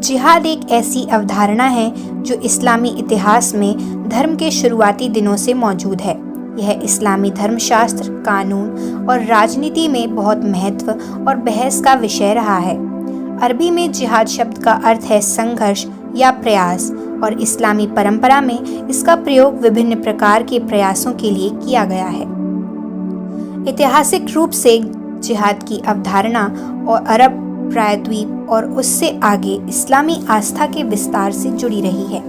जिहाद एक ऐसी अवधारणा है जो इस्लामी इतिहास में धर्म के शुरुआती दिनों से मौजूद है। यह इस्लामी धर्मशास्त्र, कानून और राजनीति में बहुत महत्व और बहस का विषय रहा है। अरबी में जिहाद शब्द का अर्थ है संघर्ष या प्रयास, और इस्लामी परंपरा में इसका प्रयोग विभिन्न प्रकार के प्रयासों के लिए किया गया है। ऐतिहासिक रूप से जिहाद की अवधारणा और अरब प्रायद्वीप और उससे आगे इस्लामी आस्था के विस्तार से जुड़ी रही है।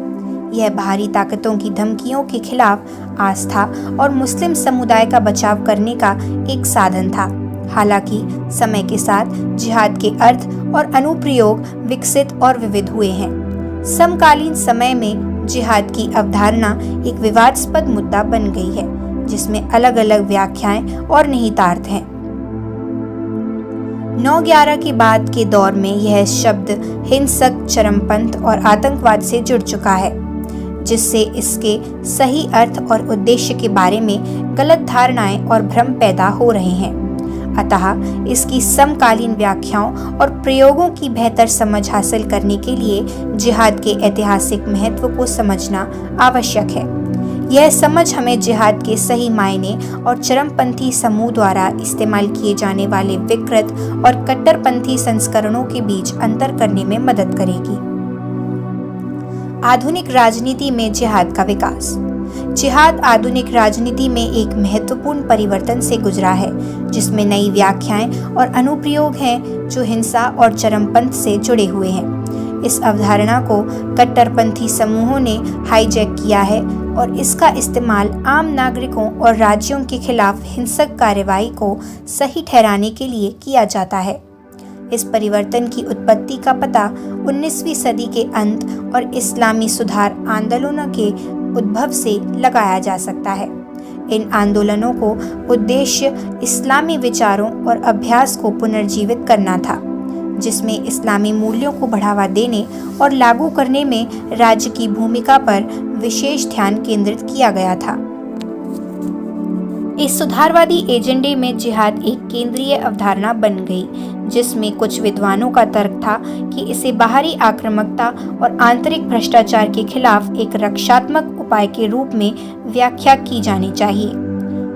यह बाहरी ताकतों की धमकियों के खिलाफ आस्था और मुस्लिम समुदाय का बचाव करने का एक साधन था। हालांकि समय के साथ जिहाद के अर्थ और अनुप्रयोग विकसित और विविध हुए हैं। समकालीन समय में जिहाद की अवधारणा एक विवादास्पद मुद्दा बन गई है, जिसमें अलग अलग व्याख्याएं और निहितार्थ हैं। 9/11 के बाद के दौर में यह शब्द हिंसक, चरमपंथ और आतंकवाद से जुड़ चुका है, जिससे इसके सही अर्थ और उद्देश्य के बारे में गलत धारणाएं और भ्रम पैदा हो रहे हैं। अतः इसकी समकालीन व्याख्याओं और प्रयोगों की बेहतर समझ हासिल करने के लिए जिहाद के ऐतिहासिक महत्व को समझना आवश्यक है। यह समझ हमें जिहाद के सही मायने और चरमपंथी समूह द्वारा इस्तेमाल किए जाने वाले विकृत और कट्टरपंथी संस्करणों के बीच अंतर करने में मदद करेगी। आधुनिक राजनीति में जिहाद का विकास। जिहाद आधुनिक राजनीति में एक महत्वपूर्ण परिवर्तन से गुजरा है, जिसमें नई व्याख्याएं और अनुप्रयोग हैं जो हिंसा और चरमपंथ से जुड़े हुए हैं। इस अवधारणा को कट्टरपंथी समूहों ने हाईजैक किया है और इसका इस्तेमाल आम नागरिकों और राज्यों के खिलाफ हिंसक कार्रवाई को सही ठहराने के लिए किया जाता है। इस परिवर्तन की उत्पत्ति का पता 19वीं सदी के अंत और इस्लामी सुधार आंदोलनों के उद्भव से लगाया जा सकता है। इन आंदोलनों को उद्देश्य इस्लामी विचारों और अभ्यास को पुनर्जीवित करना था, जिसमें इस्लामी मूल्यों को बढ़ावा देने और लागू करने में राज्य की भूमिका पर विशेष ध्यान केंद्रित किया गया था। इस सुधारवादी एजेंडे में जिहाद एक केंद्रीय अवधारणा बन गई, जिसमें कुछ विद्वानों का तर्क था कि इसे बाहरी आक्रामकता और आंतरिक भ्रष्टाचार के खिलाफ एक रक्षात्मक उपाय के रूप में व्याख्या की जानी चाहिए।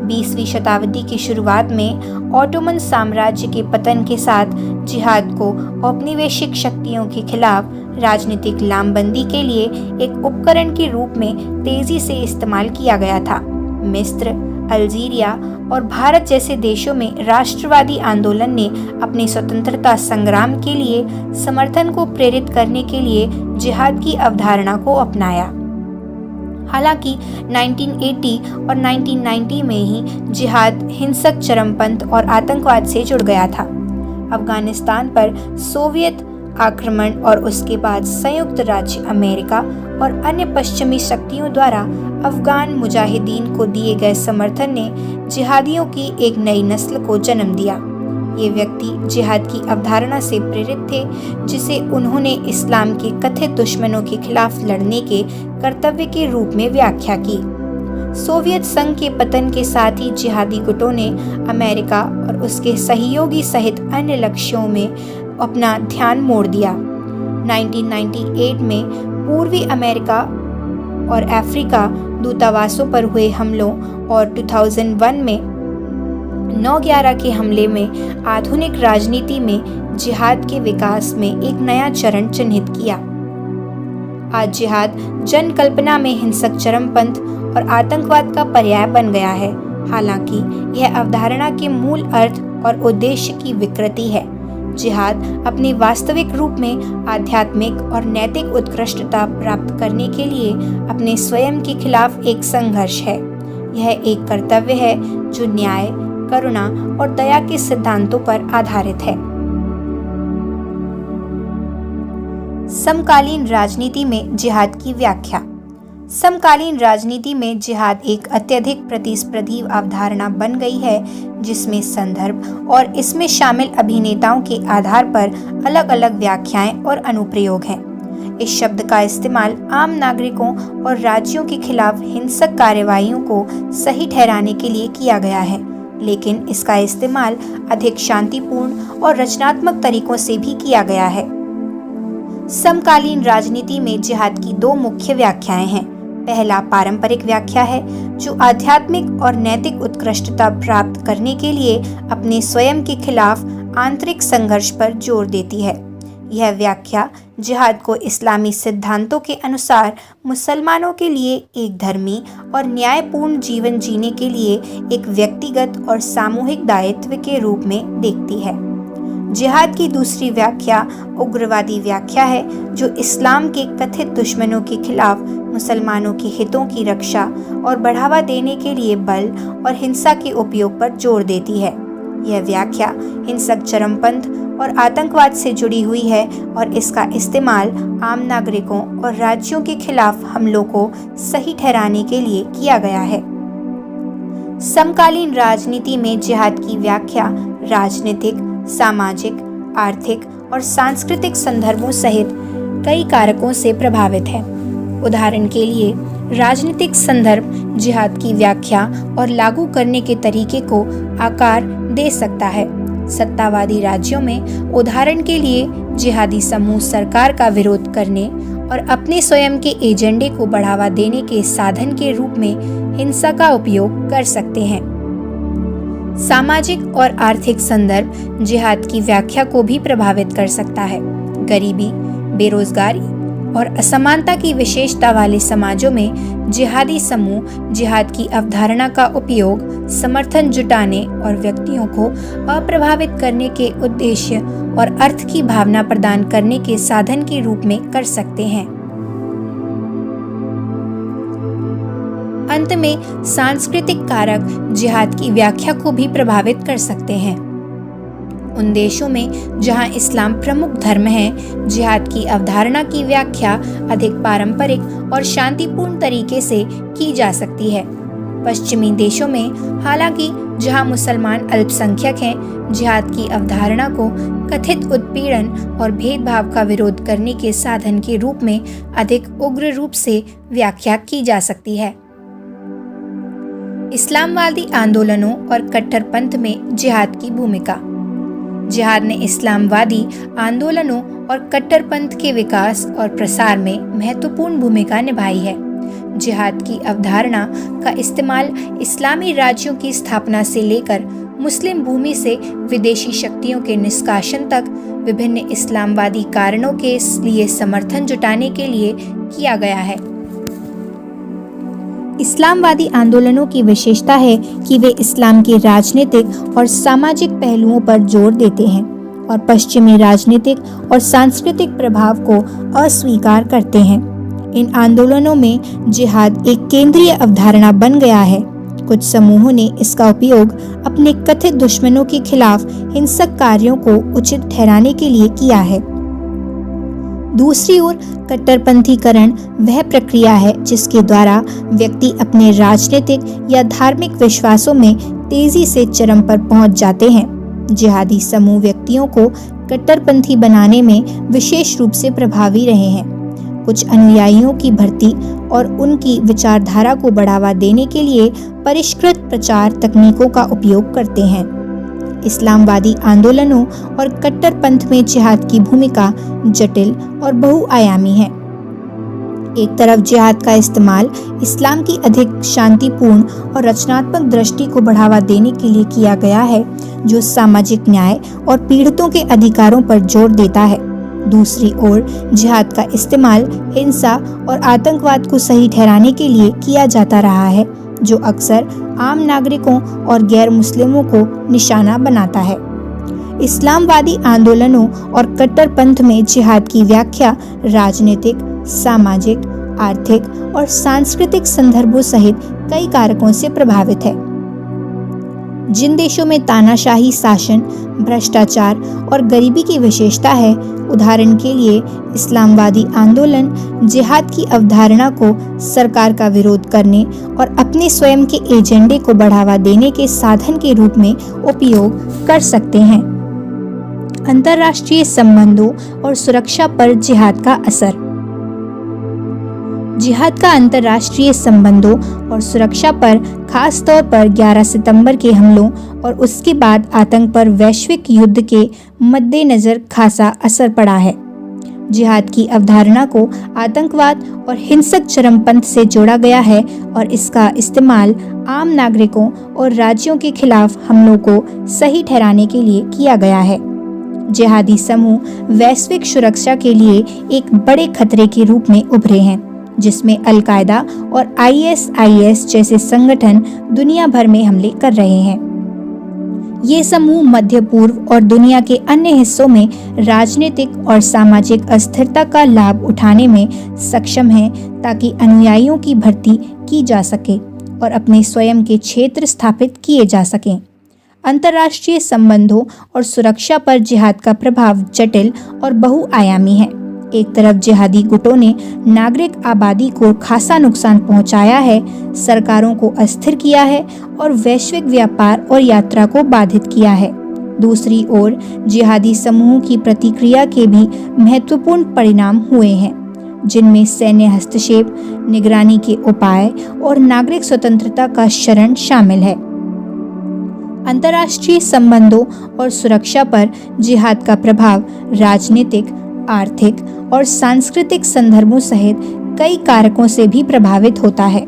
20वीं शताब्दी की शुरुआत में ऑटोमन साम्राज्य के पतन के साथ जिहाद को औपनिवेशिक शक्तियों के खिलाफ राजनीतिक लामबंदी के लिए एक उपकरण के रूप में तेजी से इस्तेमाल किया गया था। मिस्र, अल्जीरिया और भारत जैसे देशों में राष्ट्रवादी आंदोलन ने अपने स्वतंत्रता संग्राम के लिए समर्थन को प्रेरित करने के लिए जिहाद की अवधारणा को अपनाया। हालांकि 1980 और 1990 में ही जिहाद हिंसक, चरमपंथ और आतंकवाद से जुड़ गया था। अफगानिस्तान पर सोवियत आक्रमण और उसके बाद संयुक्त राज्य अमेरिका और अन्य पश्चिमी शक्तियों द्वारा अफगान मुजाहिदीन को दिए गए समर्थन ने जिहादियों की एक नई नस्ल को जन्म दिया। ये व्यक्ति जिहाद की अवधारणा से प्रेरित थे, जिसे उन्होंने इस्लाम के कथित दुश्मनों के खिलाफ लड़ने के कर्तव्य के रूप में व्याख्या की। सोवियत संघ के पतन के साथ ही जिहादी गुटों ने अमेरिका और उसके सहयोगी सहित अन्य लक्ष्यों में अपना ध्यान मोड़ दिया। 1998 में पूर्वी अमेरिका और अफ्रीका दूतावासों पर हुए हमलों और 2001 में 9/11 के हमले में आधुनिक राजनीति में जिहाद के विकास में एक नया चरण चिन्हित किया। आज जिहाद जन कल्पना में हिंसक, चरमपंथ और आतंकवाद का पर्याय बन गया है। हालांकि यह अवधारणा के मूल अर्थ और उद्देश्य की विकृति है। जिहाद अपने वास्तविक रूप में आध्यात्मिक और नैतिक उत्कृष्टता प्राप्त करने के लिए अपने स्वयं के खिलाफ एक संघर्ष है। यह एक कर्तव्य है जो न्याय, करुणा और दया के सिद्धांतों पर आधारित है। समकालीन राजनीति में जिहाद की व्याख्या। समकालीन राजनीति में जिहाद एक अत्यधिक प्रतिस्पर्धी अवधारणा बन गई है, जिसमें संदर्भ और इसमें शामिल अभिनेताओं के आधार पर अलग अलग व्याख्याएं और अनुप्रयोग हैं। इस शब्द का इस्तेमाल आम नागरिकों और राज्यों के खिलाफ हिंसक कार्रवाइयों को सही ठहराने के लिए किया गया है, लेकिन इसका इस्तेमाल अधिक शांतिपूर्ण और रचनात्मक तरीकों से भी किया गया है। समकालीन राजनीति में जिहाद की दो मुख्य व्याख्याएं हैं। पहला पारंपरिक व्याख्या है, जो आध्यात्मिक और नैतिक उत्कृष्टता प्राप्त करने के लिए अपने स्वयं के खिलाफ आंतरिक संघर्ष पर जोर देती है। यह व्याख्या जिहाद को इस्लामी सिद्धांतों के अनुसार मुसलमानों के लिए एक धर्मी और न्यायपूर्ण जीवन जीने के लिए एक व्यक्तिगत और सामूहिक दायित्व के रूप में देखती है। जिहाद की दूसरी व्याख्या उग्रवादी व्याख्या है, जो इस्लाम के कथित दुश्मनों के खिलाफ मुसलमानों के हितों की रक्षा और बढ़ावा देने के लिए बल और हिंसा के उपयोग पर जोर देती है। यह व्याख्या हिंसक चरमपंथ और आतंकवाद से जुड़ी हुई है और इसका इस्तेमाल आम नागरिकों और राज्यों के खिलाफ हमलों को सही ठहराने के लिए किया गया है। समकालीन राजनीति में जिहाद की व्याख्या राजनीतिक, सामाजिक, आर्थिक और सांस्कृतिक संदर्भों सहित कई कारकों से प्रभावित है। उदाहरण के लिए, राजनीतिक संदर्भ जिहाद की व्याख्या और लागू करने के तरीके को आकार दे सकता है। सत्तावादी राज्यों में उदाहरण के लिए जिहादी समूह सरकार का विरोध करने और अपने स्वयं के एजेंडे को बढ़ावा देने के साधन के रूप में हिंसा का उपयोग कर सकते हैं। सामाजिक और आर्थिक संदर्भ जिहाद की व्याख्या को भी प्रभावित कर सकता है। गरीबी, बेरोजगारी और असमानता की विशेषता वाले समाजों में जिहादी समूह जिहाद की अवधारणा का उपयोग समर्थन जुटाने और व्यक्तियों को अप्रभावित करने के उद्देश्य और अर्थ की भावना प्रदान करने के साधन के रूप में कर सकते हैं। अंत में सांस्कृतिक कारक जिहाद की व्याख्या को भी प्रभावित कर सकते हैं। उन देशों में जहां इस्लाम प्रमुख धर्म है, जिहाद की अवधारणा की व्याख्या अधिक पारंपरिक और शांतिपूर्ण तरीके से की जा सकती है। पश्चिमी देशों में हालांकि जहां मुसलमान अल्पसंख्यक हैं, जिहाद की अवधारणा को कथित उत्पीड़न और भेदभाव का विरोध करने के साधन के रूप में अधिक उग्र रूप से व्याख्या की जा सकती है। इस्लामवादी आंदोलनों और कट्टरपंथ में जिहाद की भूमिका। जिहाद ने इस्लामवादी आंदोलनों और कट्टरपंथ के विकास और प्रसार में महत्वपूर्ण भूमिका निभाई है। जिहाद की अवधारणा का इस्तेमाल इस्लामी राज्यों की स्थापना से लेकर मुस्लिम भूमि से विदेशी शक्तियों के निष्कासन तक विभिन्न इस्लामवादी कारणों के लिए समर्थन जुटाने के लिए किया गया है। इस्लामवादी आंदोलनों की विशेषता है कि वे इस्लाम के राजनीतिक और सामाजिक पहलुओं पर जोर देते हैं और पश्चिमी राजनीतिक और सांस्कृतिक प्रभाव को अस्वीकार करते हैं। इन आंदोलनों में जिहाद एक केंद्रीय अवधारणा बन गया है। कुछ समूहों ने इसका उपयोग अपने कथित दुश्मनों के खिलाफ हिंसक कार्यों को उचित ठहराने के लिए किया है। दूसरी ओर कट्टरपंथीकरण वह प्रक्रिया है जिसके द्वारा व्यक्ति अपने राजनीतिक या धार्मिक विश्वासों में तेजी से चरम पर पहुंच जाते हैं। जिहादी समूह व्यक्तियों को कट्टरपंथी बनाने में विशेष रूप से प्रभावी रहे हैं। कुछ अनुयायियों की भर्ती और उनकी विचारधारा को बढ़ावा देने के लिए परिष्कृत प्रचार तकनीकों का उपयोग करते हैं। इस्लामवादी आंदोलनों और कट्टरपंथ में जिहाद की भूमिका जटिल और बहुआयामी है। एक तरफ जिहाद का इस्तेमाल इस्लाम की अधिक शांतिपूर्ण और रचनात्मक दृष्टि को बढ़ावा देने के लिए किया गया है, जो सामाजिक न्याय और पीड़ितों के अधिकारों पर जोर देता है। दूसरी ओर जिहाद का इस्तेमाल हिंसा और आतंकवाद को सही ठहराने के लिए किया जाता रहा है, जो अक्सर आम नागरिकों और गैर मुस्लिमों को निशाना बनाता है। इस्लामवादी आंदोलनों और कट्टरपंथ में जिहाद की व्याख्या राजनीतिक, सामाजिक, आर्थिक और सांस्कृतिक संदर्भों सहित कई कारकों से प्रभावित है। जिन देशों में तानाशाही शासन, भ्रष्टाचार और गरीबी की विशेषता है, उदाहरण के लिए इस्लामवादी आंदोलन जिहाद की अवधारणा को सरकार का विरोध करने और अपने स्वयं के एजेंडे को बढ़ावा देने के साधन के रूप में उपयोग कर सकते हैं। अंतर्राष्ट्रीय संबंधों और सुरक्षा पर जिहाद का असर। जिहाद का अंतर्राष्ट्रीय संबंधों और सुरक्षा पर खास तौर पर 11 सितंबर के हमलों और उसके बाद आतंक पर वैश्विक युद्ध के मद्देनजर खासा असर पड़ा है। जिहाद की अवधारणा को आतंकवाद और हिंसक चरमपंथ से जोड़ा गया है और इसका इस्तेमाल आम नागरिकों और राज्यों के खिलाफ हमलों को सही ठहराने के लिए किया गया है। जिहादी समूह वैश्विक सुरक्षा के लिए एक बड़े खतरे के रूप में उभरे हैं, जिसमें अल-कायदा और ISIS जैसे संगठन दुनिया भर में हमले कर रहे हैं। ये समूह मध्य पूर्व और दुनिया के अन्य हिस्सों में राजनीतिक और सामाजिक अस्थिरता का लाभ उठाने में सक्षम हैं ताकि अनुयायियों की भर्ती की जा सके और अपने स्वयं के क्षेत्र स्थापित किए जा सकें। अंतर्राष्ट्रीय संबंधों और सुरक्षा पर जिहाद का प्रभाव जटिल और बहुआयामी है। एक तरफ जिहादी गुटों ने नागरिक आबादी को खासा नुकसान पहुंचाया है, सरकारों को अस्थिर किया है और वैश्विक व्यापार और यात्रा को बाधित किया है। दूसरी ओर जिहादी समूहों की प्रतिक्रिया के भी महत्वपूर्ण परिणाम हुए हैं, जिनमें सैन्य हस्तक्षेप, निगरानी के उपाय और नागरिक स्वतंत्रता का क्षरण शामिल है। अंतर्राष्ट्रीय संबंधों और सुरक्षा पर जिहाद का प्रभाव राजनीतिक, आर्थिक और सांस्कृतिक संदर्भों सहित कई कारकों से भी प्रभावित होता है।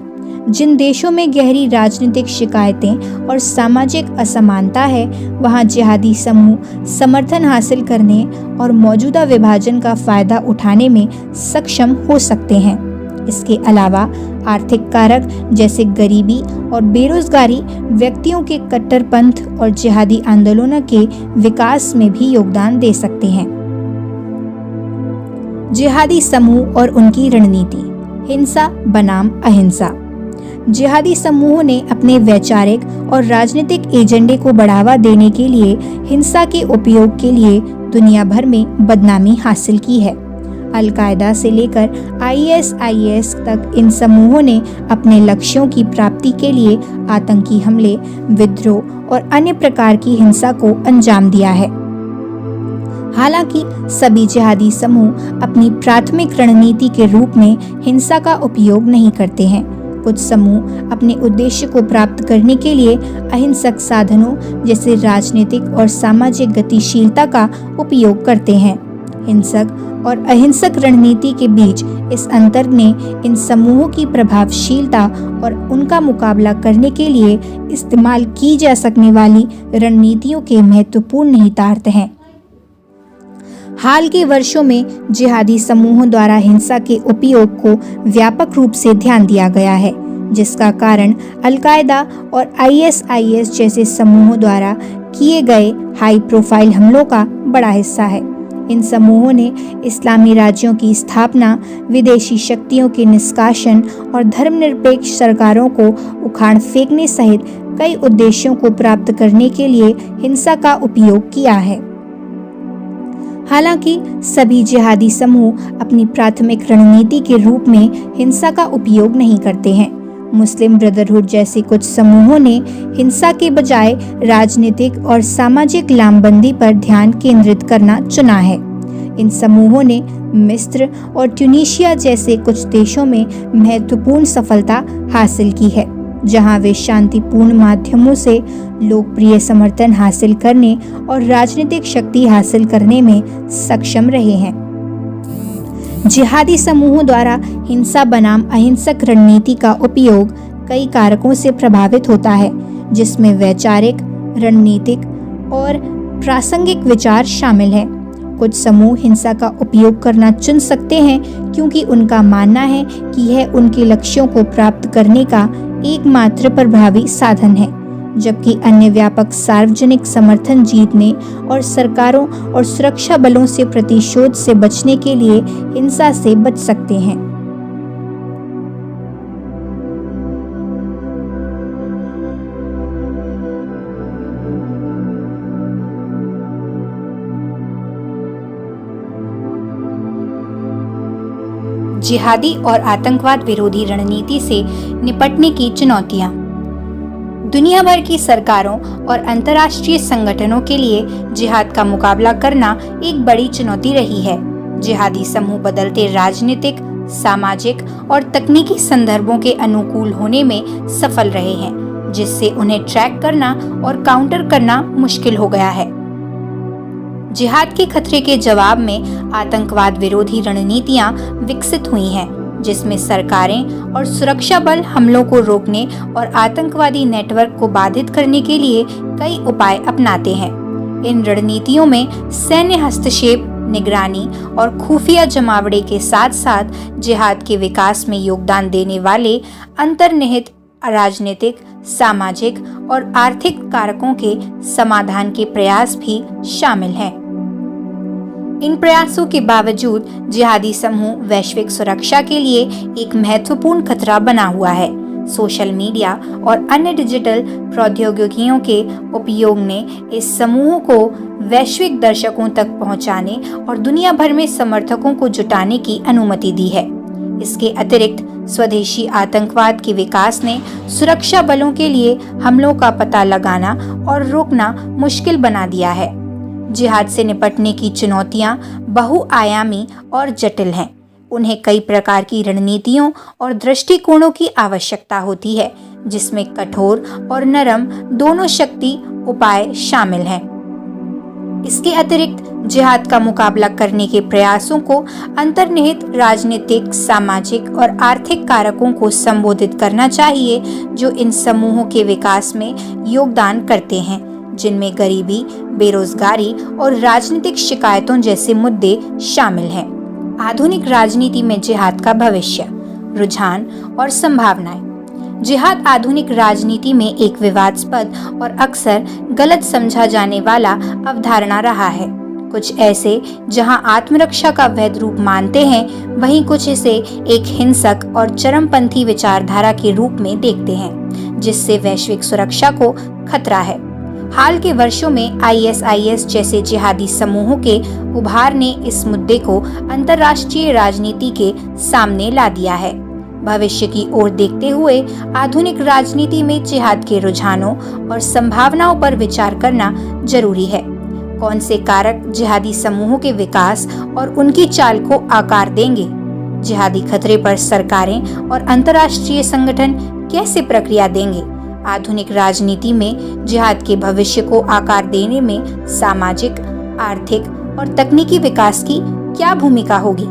जिन देशों में गहरी राजनीतिक शिकायतें और सामाजिक असमानता है, वहां जिहादी समूह समर्थन हासिल करने और मौजूदा विभाजन का फायदा उठाने में सक्षम हो सकते हैं। इसके अलावा आर्थिक कारक जैसे गरीबी और बेरोजगारी व्यक्तियों के कट्टरपंथ और जिहादी आंदोलनों के विकास में भी योगदान दे सकते हैं। जिहादी समूह और उनकी रणनीति। हिंसा बनाम अहिंसा। जिहादी समूहों ने अपने वैचारिक और राजनीतिक एजेंडे को बढ़ावा देने के लिए हिंसा के उपयोग के लिए दुनिया भर में बदनामी हासिल की है। अल-कायदा से लेकर ISIS तक इन समूहों ने अपने लक्ष्यों की प्राप्ति के लिए आतंकी हमले, विद्रोह और अन्य प्रकार की हिंसा को अंजाम दिया है। हालांकि सभी जिहादी समूह अपनी प्राथमिक रणनीति के रूप में हिंसा का उपयोग नहीं करते हैं। कुछ समूह अपने उद्देश्य को प्राप्त करने के लिए अहिंसक साधनों जैसे राजनीतिक और सामाजिक गतिशीलता का उपयोग करते हैं। हिंसक और अहिंसक रणनीति के बीच इस अंतर ने इन समूहों की प्रभावशीलता और उनका मुकाबला करने के लिए इस्तेमाल की जा सकने वाली रणनीतियों के महत्वपूर्ण निहितार्थ हैं। हाल के वर्षों में जिहादी समूहों द्वारा हिंसा के उपयोग को व्यापक रूप से ध्यान दिया गया है, जिसका कारण अल-कायदा और ISIS जैसे समूहों द्वारा किए गए हाई प्रोफाइल हमलों का बड़ा हिस्सा है। इन समूहों ने इस्लामी राज्यों की स्थापना, विदेशी शक्तियों के निष्कासन और धर्मनिरपेक्ष सरकारों को उखाड़ फेंकने सहित कई उद्देश्यों को प्राप्त करने के लिए हिंसा का उपयोग किया है। हालांकि सभी जिहादी समूह अपनी प्राथमिक रणनीति के रूप में हिंसा का उपयोग नहीं करते हैं। मुस्लिम ब्रदरहुड जैसे कुछ समूहों ने हिंसा के बजाय राजनीतिक और सामाजिक लामबंदी पर ध्यान केंद्रित करना चुना है। इन समूहों ने मिस्र और ट्यूनीशिया जैसे कुछ देशों में महत्वपूर्ण सफलता हासिल की है, जहां वे शांतिपूर्ण माध्यमों से लोकप्रिय समर्थन हासिल करने और राजनीतिक शक्ति हासिल करने में सक्षम रहे हैं। जिहादी समूहों द्वारा हिंसा बनाम अहिंसक रणनीति का उपयोग कई कारकों से प्रभावित होता है, जिसमें वैचारिक, रणनीतिक और प्रासंगिक विचार शामिल हैं। कुछ समूह हिंसा का उपयोग करना चुन सकते हैं क्योंकि उनका मानना है कि यह उनके लक्ष्यों को प्राप्त करने का एकमात्र प्रभावी साधन है, जबकि अन्य व्यापक सार्वजनिक समर्थन जीतने और सरकारों और सुरक्षा बलों से प्रतिशोध से बचने के लिए हिंसा से बच सकते हैं। जिहादी और आतंकवाद विरोधी रणनीति से निपटने की चुनौतियां। दुनिया भर की सरकारों और अंतर्राष्ट्रीय संगठनों के लिए जिहाद का मुकाबला करना एक बड़ी चुनौती रही है। जिहादी समूह बदलते राजनीतिक, सामाजिक और तकनीकी संदर्भों के अनुकूल होने में सफल रहे हैं, जिससे उन्हें ट्रैक करना और काउंटर करना मुश्किल हो गया है। जिहाद के खतरे के जवाब में आतंकवाद विरोधी रणनीतियां विकसित हुई हैं, जिसमें सरकारें और सुरक्षा बल हमलों को रोकने और आतंकवादी नेटवर्क को बाधित करने के लिए कई उपाय अपनाते हैं। इन रणनीतियों में सैन्य हस्तक्षेप, निगरानी और खुफिया जमावड़े के साथ साथ जिहाद के विकास में योगदान देने वाले अंतर्निहित राजनीतिक, सामाजिक और आर्थिक कारकों के समाधान के प्रयास भी शामिल हैं। इन प्रयासों के बावजूद जिहादी समूह वैश्विक सुरक्षा के लिए एक महत्वपूर्ण खतरा बना हुआ है। सोशल मीडिया और अन्य डिजिटल प्रौद्योगिकियों के उपयोग ने इस समूह को वैश्विक दर्शकों तक पहुंचाने और दुनिया भर में समर्थकों को जुटाने की अनुमति दी है। इसके अतिरिक्त स्वदेशी आतंकवाद के विकास ने सुरक्षा बलों के लिए हमलों का पता लगाना और रोकना मुश्किल बना दिया है। जिहाद से निपटने की चुनौतियां बहुआयामी और जटिल हैं। उन्हें कई प्रकार की रणनीतियों और दृष्टिकोणों की आवश्यकता होती है, जिसमें कठोर और नरम दोनों शक्ति उपाय शामिल हैं। इसके अतिरिक्त जिहाद का मुकाबला करने के प्रयासों को अंतर्निहित राजनीतिक, सामाजिक और आर्थिक कारकों को संबोधित करना चाहिए, जो इन समूहों के विकास में योगदान करते हैं, जिनमें गरीबी, बेरोजगारी और राजनीतिक शिकायतों जैसे मुद्दे शामिल हैं। आधुनिक राजनीति में जिहाद का भविष्य, रुझान और संभावनाएं। जिहाद आधुनिक राजनीति में एक विवादास्पद और अक्सर गलत समझा जाने वाला अवधारणा रहा है। कुछ ऐसे जहां आत्मरक्षा का वैध रूप मानते हैं, वहीं कुछ इसे एक हिंसक और चरमपंथी विचारधारा के रूप में देखते हैं, जिससे वैश्विक सुरक्षा को खतरा है। हाल के वर्षों में ISIS जैसे जिहादी समूहों के उभार ने इस मुद्दे को अंतर्राष्ट्रीय राजनीति के सामने ला दिया है। भविष्य की ओर देखते हुए आधुनिक राजनीति में जिहाद के रुझानों और संभावनाओं पर विचार करना जरूरी है। कौन से कारक जिहादी समूहों के विकास और उनकी चाल को आकार देंगे? जिहादी खतरे पर सरकारें और अंतर्राष्ट्रीय संगठन कैसे प्रक्रिया देंगे? आधुनिक राजनीति में जिहाद के भविष्य को आकार देने में सामाजिक, आर्थिक और तकनीकी विकास की क्या भूमिका होगी?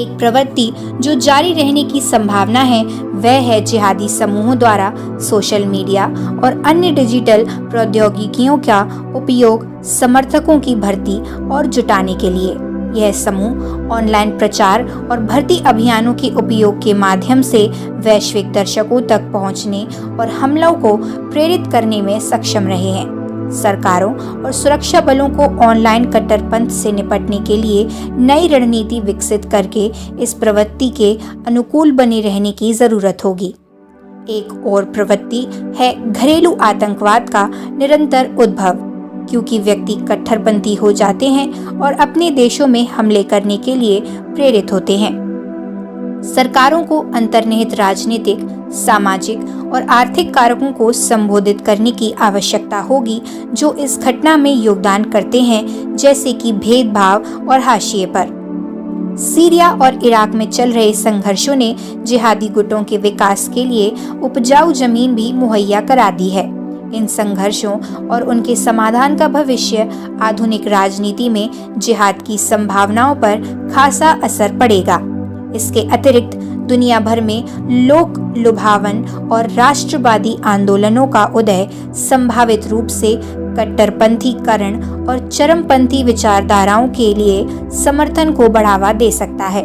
एक प्रवृत्ति जो जारी रहने की संभावना है, वह है जिहादी समूहों द्वारा सोशल मीडिया और अन्य डिजिटल प्रौद्योगिकियों का उपयोग समर्थकों की भर्ती और जुटाने के लिए। यह समूह ऑनलाइन प्रचार और भर्ती अभियानों के उपयोग के माध्यम से वैश्विक दर्शकों तक पहुंचने और हमलों को प्रेरित करने में सक्षम रहे हैं। सरकारों और सुरक्षा बलों को ऑनलाइन कट्टरपंथ से निपटने के लिए नई रणनीति विकसित करके इस प्रवृत्ति के अनुकूल बने रहने की जरूरत होगी। एक और प्रवृत्ति है घरेलू आतंकवाद का निरंतर उद्भव, क्योंकि व्यक्ति कट्टरपंथी हो जाते हैं और अपने देशों में हमले करने के लिए प्रेरित होते हैं। सरकारों को अंतर्निहित राजनीतिक, सामाजिक और आर्थिक कारकों को संबोधित करने की आवश्यकता होगी, जो इस घटना में योगदान करते हैं, जैसे कि भेदभाव और हाशिए पर। सीरिया और इराक में चल रहे संघर्षों ने जिहादी गुटों के विकास के लिए उपजाऊ जमीन भी मुहैया करा दी है। इन संघर्षों और उनके समाधान का भविष्य आधुनिक राजनीति में जिहाद की संभावनाओं पर खासा असर पड़ेगा। इसके अतिरिक्त दुनिया भर में लोक लुभावन और राष्ट्रवादी आंदोलनों का उदय संभावित रूप से कट्टरपंथीकरण और चरमपंथी विचारधाराओं के लिए समर्थन को बढ़ावा दे सकता है।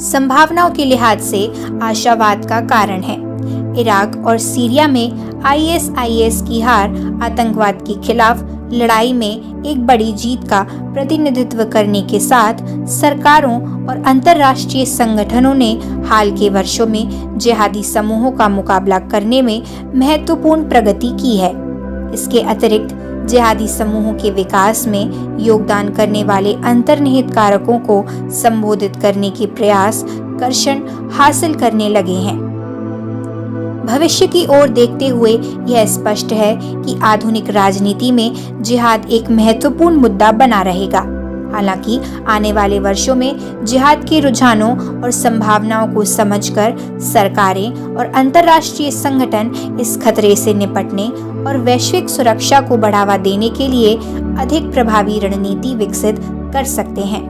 संभावनाओं के लिहाज से आशावाद का कारण है। इराक और सीरिया में ISIS की हार आतंकवाद के खिलाफ लड़ाई में एक बड़ी जीत का प्रतिनिधित्व करने के साथ सरकारों और अंतर्राष्ट्रीय संगठनों ने हाल के वर्षों में जिहादी समूहों का मुकाबला करने में महत्वपूर्ण प्रगति की है। इसके अतिरिक्त जिहादी समूहों के विकास में योगदान करने वाले अंतर्निहित कारकों को संबोधित करने के प्रयास कर्षण हासिल करने लगे हैं। भविष्य की ओर देखते हुए यह स्पष्ट है कि आधुनिक राजनीति में जिहाद एक महत्वपूर्ण मुद्दा बना रहेगा। हालांकि आने वाले वर्षों में जिहाद के रुझानों और संभावनाओं को समझकर सरकारें और अंतर्राष्ट्रीय संगठन इस खतरे से निपटने और वैश्विक सुरक्षा को बढ़ावा देने के लिए अधिक प्रभावी रणनीति विकसित कर सकते हैं।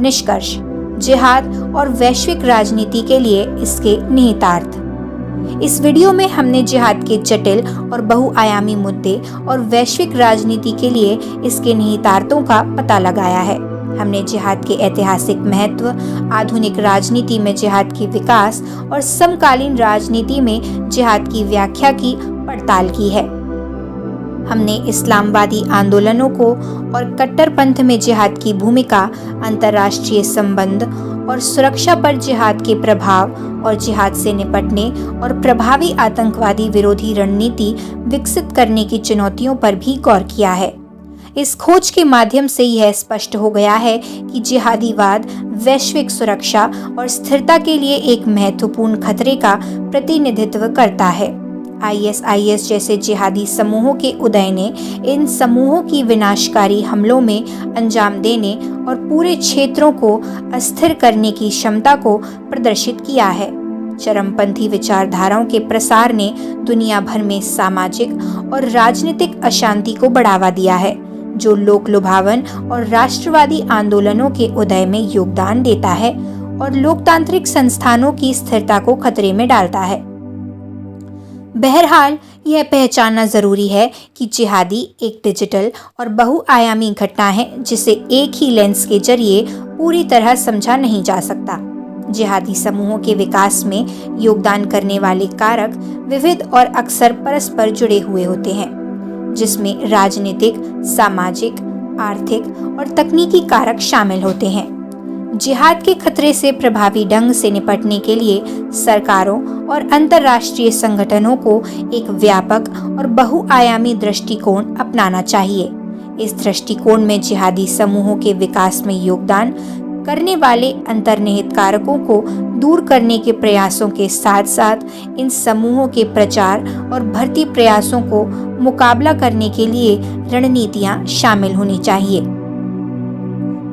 निष्कर्ष, जिहाद और वैश्विक राजनीति के लिए इसके निहितार्थ। इस वीडियो में हमने जिहाद के जटिल और बहुआयामी मुद्दे और वैश्विक राजनीति के लिए इसके निहितार्थों का पता लगाया है। हमने जिहाद के ऐतिहासिक महत्व, आधुनिक राजनीति में जिहाद की विकास और समकालीन राजनीति में जिहाद की व्याख्या की पड़ताल की है। हमने इस्लामवादी आंदोलनों को और कट्टरपंथ में जिहाद की भूमिका, अंतर्राष्ट्रीय संबंध और सुरक्षा पर जिहाद के प्रभाव और जिहाद से निपटने और प्रभावी आतंकवादी विरोधी रणनीति विकसित करने की चुनौतियों पर भी गौर किया है। इस खोज के माध्यम से यह स्पष्ट हो गया है कि जिहादीवाद वैश्विक सुरक्षा और स्थिरता के लिए एक महत्वपूर्ण खतरे का प्रतिनिधित्व करता है। ISIS जैसे जिहादी समूहों के उदय ने इन समूहों की विनाशकारी हमलों में अंजाम देने और पूरे क्षेत्रों को अस्थिर करने की क्षमता को प्रदर्शित किया है। चरमपंथी विचारधाराओं के प्रसार ने दुनिया भर में सामाजिक और राजनीतिक अशांति को बढ़ावा दिया है, जो लोक लुभावन और राष्ट्रवादी आंदोलनों के उदय में योगदान देता है और लोकतांत्रिक संस्थानों की स्थिरता को खतरे में डालता है। बहरहाल, यह पहचानना जरूरी है कि जिहादी एक डिजिटल और बहुआयामी घटना है जिसे एक ही लेंस के जरिए पूरी तरह समझा नहीं जा सकता। जिहादी समूहों के विकास में योगदान करने वाले कारक विविध और अक्सर परस्पर जुड़े हुए होते हैं, जिसमें राजनीतिक, सामाजिक, आर्थिक और तकनीकी कारक शामिल होते हैं। जिहाद के खतरे से प्रभावी ढंग से निपटने के लिए सरकारों और अंतर्राष्ट्रीय संगठनों को एक व्यापक और बहुआयामी दृष्टिकोण अपनाना चाहिए। इस दृष्टिकोण में जिहादी समूहों के विकास में योगदान करने वाले अंतर्निहित कारकों को दूर करने के प्रयासों के साथ साथ इन समूहों के प्रचार और भर्ती प्रयासों को मुकाबला करने के लिए रणनीतियां शामिल होनी चाहिए।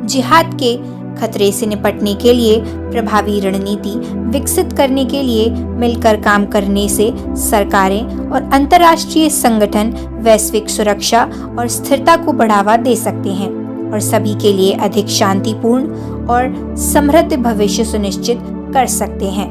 जिहाद के खतरे से निपटने के लिए प्रभावी रणनीति विकसित करने के लिए मिलकर काम करने से सरकारें और अंतर्राष्ट्रीय संगठन वैश्विक सुरक्षा और स्थिरता को बढ़ावा दे सकते हैं और सभी के लिए अधिक शांतिपूर्ण और समृद्ध भविष्य सुनिश्चित कर सकते हैं।